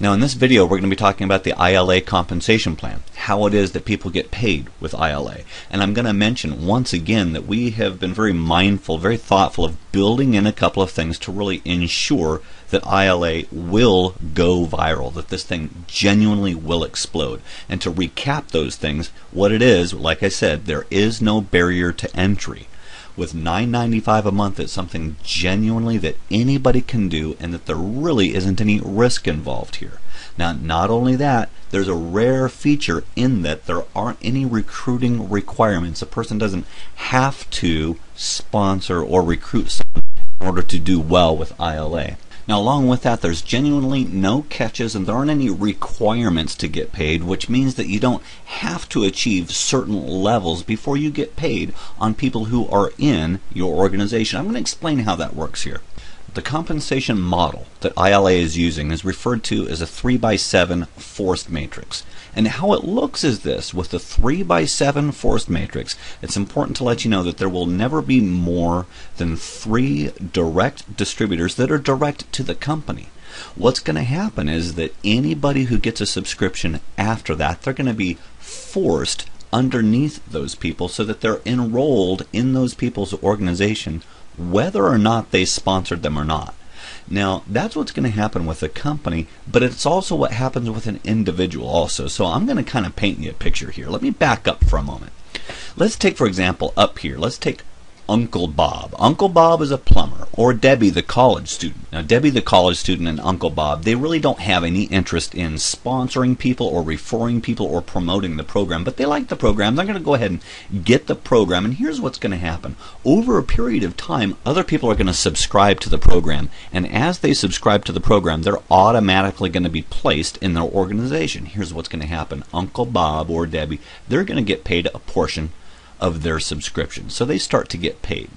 Now in this video we're going to be talking about the iLA compensation plan, how it is that people get paid with iLA. And I'm going to mention once again that we have been very mindful, very thoughtful of building in a couple of things to really ensure that iLA will go viral, that this thing genuinely will explode. And to recap those things, what it is, like I said, there is no barrier to entry. With $9.95 a month, it's something genuinely that anybody can do, and that there really isn't any risk involved here. Now, not only that, there's a rare feature in that there aren't any recruiting requirements. A person doesn't have to sponsor or recruit someone in order to do well with iLA. Now, along with that, there's genuinely no catches, and there aren't any requirements to get paid, which means that you don't have to achieve certain levels before you get paid on people who are in your organization. I'm going to explain how that works here. The compensation model that iLA is using is referred to as a 3x7 forced matrix. And how it looks is this: with the 3x7 forced matrix, it's important to let you know that there will never be more than 3 direct distributors that are direct to the company. What's going to happen is that anybody who gets a subscription after that, they're going to be forced underneath those people so that they're enrolled in those people's organization, whether or not they sponsored them or not. Now, that's what's going to happen with a company, but it's also what happens with an individual also. So I'm going to kind of paint you a picture here. Let me back up for a moment. Let's take, for example, up here, let's take Uncle Bob. Uncle Bob is a plumber, or Debbie the college student. Now, Debbie the college student and Uncle Bob, they really don't have any interest in sponsoring people or referring people or promoting the program, but they like the program. They're going to go ahead and get the program, and here's what's going to happen. Over a period of time, other people are going to subscribe to the program, and as they subscribe to the program, they're automatically going to be placed in their organization. Here's what's going to happen. Uncle Bob or Debbie, they're going to get paid a portion of their subscription. So they start to get paid.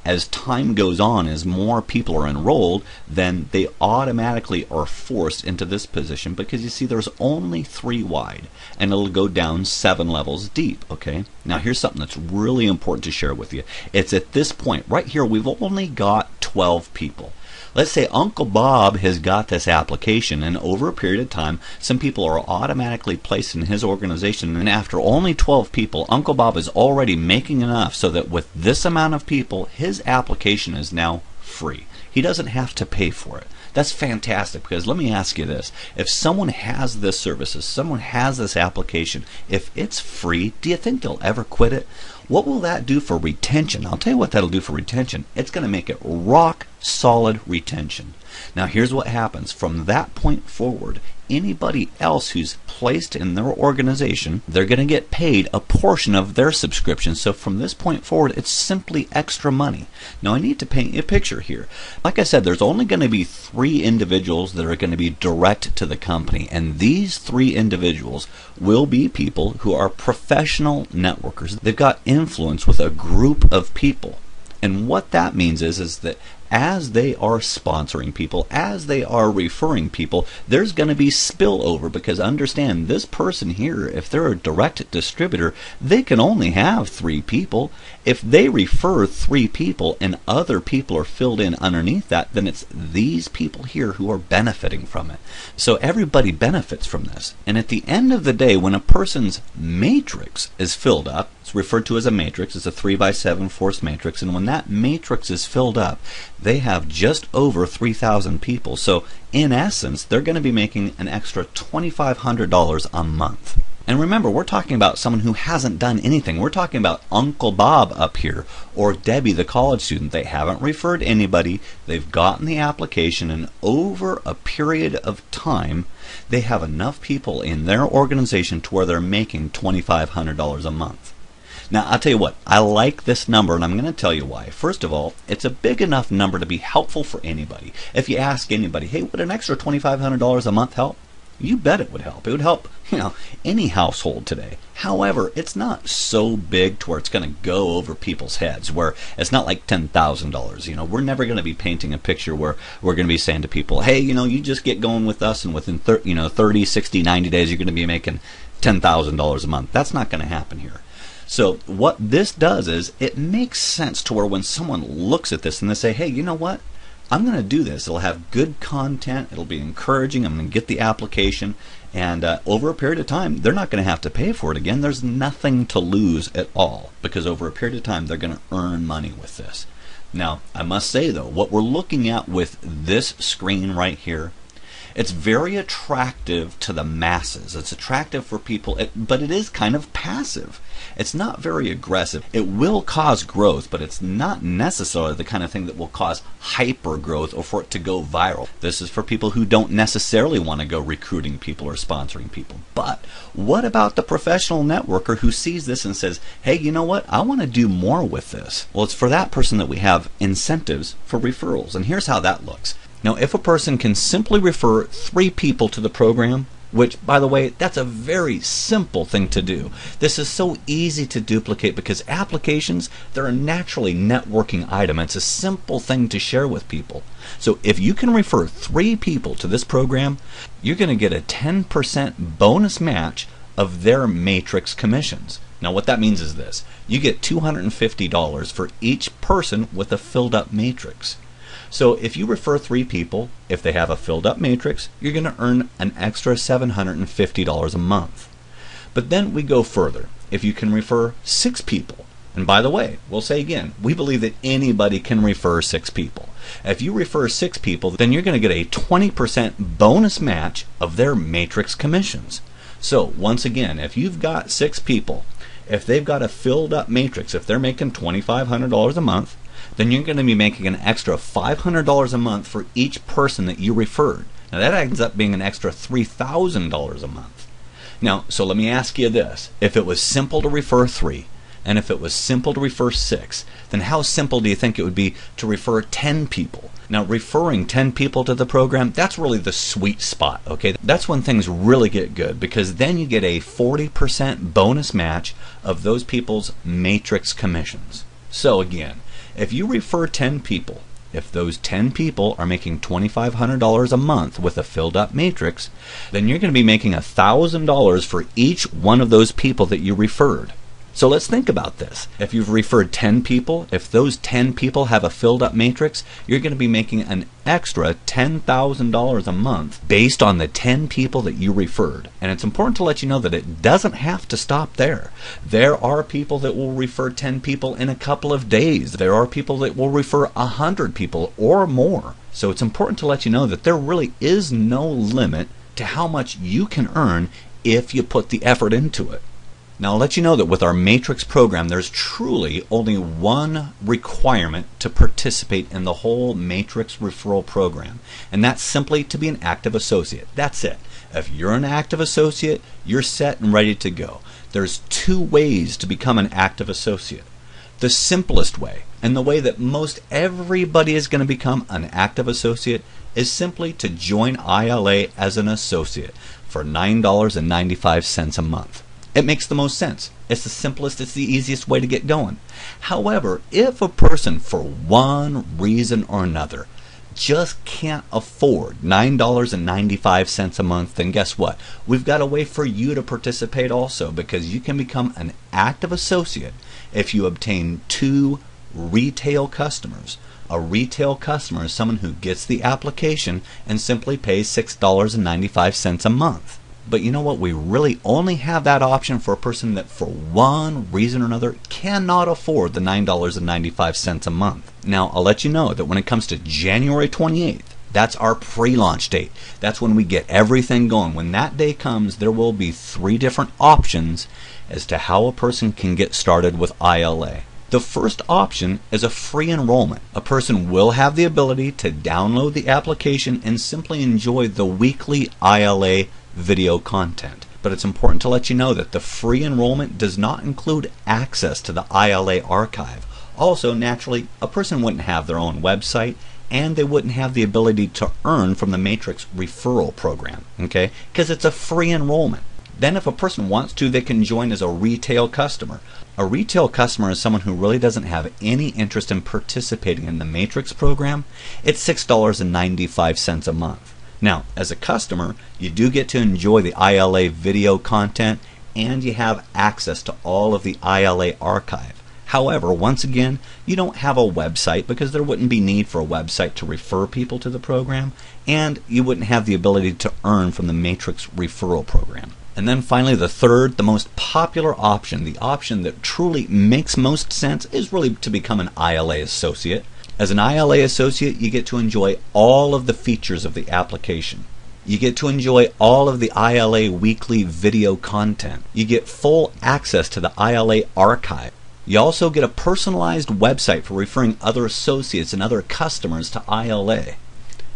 As time goes on, as more people are enrolled, then they automatically are forced into this position, because you see there's only 3 wide, and it'll go down 7 levels deep. Okay, now here's something that's really important to share with you. It's at this point right here, we've only got 12 people. Let's say Uncle Bob has got this application, and over a period of time, some people are automatically placed in his organization, and after only 12 people, Uncle Bob is already making enough so that with this amount of people, his application is now free. He doesn't have to pay for it. That's fantastic, because let me ask you this. If someone has this service, if someone has this application, if it's free, do you think they'll ever quit it? What will that do for retention? I'll tell you what that'll do for retention. It's going to make it rock solid retention. Now here's what happens. From that point forward, anybody else who's placed in their organization, they're going to get paid a portion of their subscription. So from this point forward, it's simply extra money. Now I need to paint you a picture here. Like I said, there's only going to be 3 individuals that are going to be direct to the company, and these 3 individuals will be people who are professional networkers. They've got influence with a group of people. And what that means is that as they are sponsoring people, as they are referring people, there's going to be spillover, because understand, this person here, if they're a direct distributor, they can only have 3 people. If they refer 3 people and other people are filled in underneath that, then it's these people here who are benefiting from it. So everybody benefits from this. And at the end of the day, when a person's matrix is filled up, it's referred to as a matrix. It's a 3x7 forced matrix, and when that matrix is filled up, they have just over 3,000 people. So in essence, they're going to be making an extra $2,500 a month. And remember, we're talking about someone who hasn't done anything. We're talking about Uncle Bob up here, or Debbie the college student. They haven't referred anybody. They've gotten the application, and over a period of time, they have enough people in their organization to where they're making $2,500 a month. Now, I'll tell you what, I like this number, and I'm going to tell you why. First of all, it's a big enough number to be helpful for anybody. If you ask anybody, hey, would an extra $2,500 a month help? You bet it would help. It would help, any household today. However, it's not so big to where it's going to go over people's heads, where it's not like $10,000. We're never going to be painting a picture where we're going to be saying to people, hey, you just get going with us, and within 30, 60, 90 days, you're going to be making $10,000 a month. That's not going to happen here. So what this does is it makes sense to where when someone looks at this and they say, hey, you know what? I'm going to do this. It'll have good content. It'll be encouraging. I'm going to get the application. And over a period of time, they're not going to have to pay for it again. There's nothing to lose at all, because over a period of time, they're going to earn money with this. Now, I must say, though, what we're looking at with this screen right here, it's very attractive to the masses. It's attractive for people, but it is kind of passive. It's not very aggressive. It will cause growth, but it's not necessarily the kind of thing that will cause hyper growth or for it to go viral. This is for people who don't necessarily want to go recruiting people or sponsoring people. But what about the professional networker who sees this and says, hey, you know what? I want to do more with this. Well, it's for that person that we have incentives for referrals. And here's how that looks. Now, if a person can simply refer 3 people to the program, which, by the way, that's a very simple thing to do. This is so easy to duplicate because applications, they're a naturally networking item. It's a simple thing to share with people. So if you can refer 3 people to this program, you're going to get a 10% bonus match of their matrix commissions. Now, what that means is this. You get $250 for each person with a filled up matrix. So if you refer 3 people, if they have a filled up matrix, you're going to earn an extra $750 a month. But then we go further. If you can refer 6 people, and by the way, we'll say again, we believe that anybody can refer 6 people. If you refer 6 people, then you're going to get a 20% bonus match of their matrix commissions. So once again, if you've got 6 people, if they've got a filled up matrix, if they're making $2,500 a month, then you're going to be making an extra $500 a month for each person that you referred. Now that ends up being an extra $3,000 a month. Now, so let me ask you this. If it was simple to refer 3, and if it was simple to refer 6, then how simple do you think it would be to refer 10 people? Now, referring 10 people to the program, that's really the sweet spot, okay? That's when things really get good, because then you get a 40% bonus match of those people's matrix commissions. So again, if you refer 10 people, if those 10 people are making $2,500 a month with a filled up matrix, then you're going to be making $1,000 for each one of those people that you referred. So let's think about this. If you've referred 10 people, if those 10 people have a filled up matrix, you're going to be making an extra $10,000 a month based on the 10 people that you referred. And it's important to let you know that it doesn't have to stop there. There are people that will refer 10 people in a couple of days. There are people that will refer 100 people or more. So it's important to let you know that there really is no limit to how much you can earn if you put the effort into it. Now, I'll let you know that with our Matrix program, there's truly only one requirement to participate in the whole Matrix referral program, and that's simply to be an active associate. That's it. If you're an active associate, you're set and ready to go. There's 2 ways to become an active associate. The simplest way, and the way that most everybody is going to become an active associate, is simply to join iLA as an associate for $9.95 a month. It makes the most sense. It's the simplest, it's the easiest way to get going. However, if a person, for one reason or another, just can't afford $9.95 a month, then guess what? We've got a way for you to participate also, because you can become an active associate if you obtain 2 retail customers. A retail customer is someone who gets the application and simply pays $6.95 a month. But you know what? We really only have that option for a person that for one reason or another cannot afford the $9.95 a month. Now, I'll let you know that when it comes to January 28th, that's our pre-launch date. That's when we get everything going. When that day comes, there will be 3 different options as to how a person can get started with iLA. The first option is a free enrollment. A person will have the ability to download the application and simply enjoy the weekly iLA video content. But it's important to let you know that the free enrollment does not include access to the iLA archive. Also, naturally, a person wouldn't have their own website, and they wouldn't have the ability to earn from the Matrix referral program, okay? Because it's a free enrollment. Then if a person wants to, they can join as a retail customer. A retail customer is someone who really doesn't have any interest in participating in the Matrix program. It's $6.95 a month. Now, as a customer, you do get to enjoy the iLA video content, and you have access to all of the iLA archive. However, once again, you don't have a website because there wouldn't be need for a website to refer people to the program, and you wouldn't have the ability to earn from the Matrix referral program. And then finally, the third, the most popular option, the option that truly makes most sense, is really to become an iLA associate. As an iLA associate, you get to enjoy all of the features of the application. You get to enjoy all of the iLA weekly video content. You get full access to the iLA archive. You also get a personalized website for referring other associates and other customers to iLA.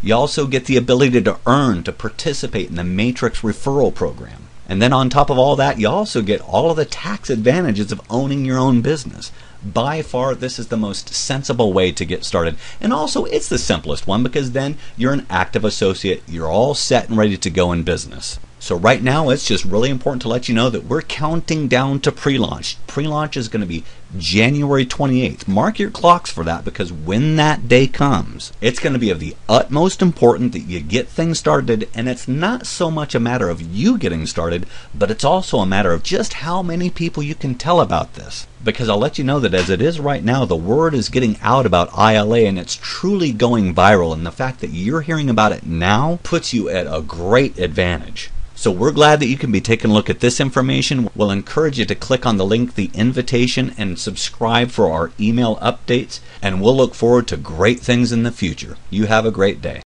You also get the ability to earn to participate in the Matrix referral program. And then on top of all that, you also get all of the tax advantages of owning your own business. By far, this is the most sensible way to get started. And also, it's the simplest one because then you're an active associate. You're all set and ready to go in business. So right now, it's just really important to let you know that we're counting down to pre-launch. Pre-launch is going to be January 28th. Mark your clocks for that because when that day comes, it's going to be of the utmost importance that you get things started. And it's not so much a matter of you getting started, but it's also a matter of just how many people you can tell about this. Because I'll let you know that as it is right now, the word is getting out about iLA and it's truly going viral. And the fact that you're hearing about it now puts you at a great advantage. So we're glad that you can be taking a look at this information. We'll encourage you to click on the link, the invitation, and subscribe for our email updates. And we'll look forward to great things in the future. You have a great day.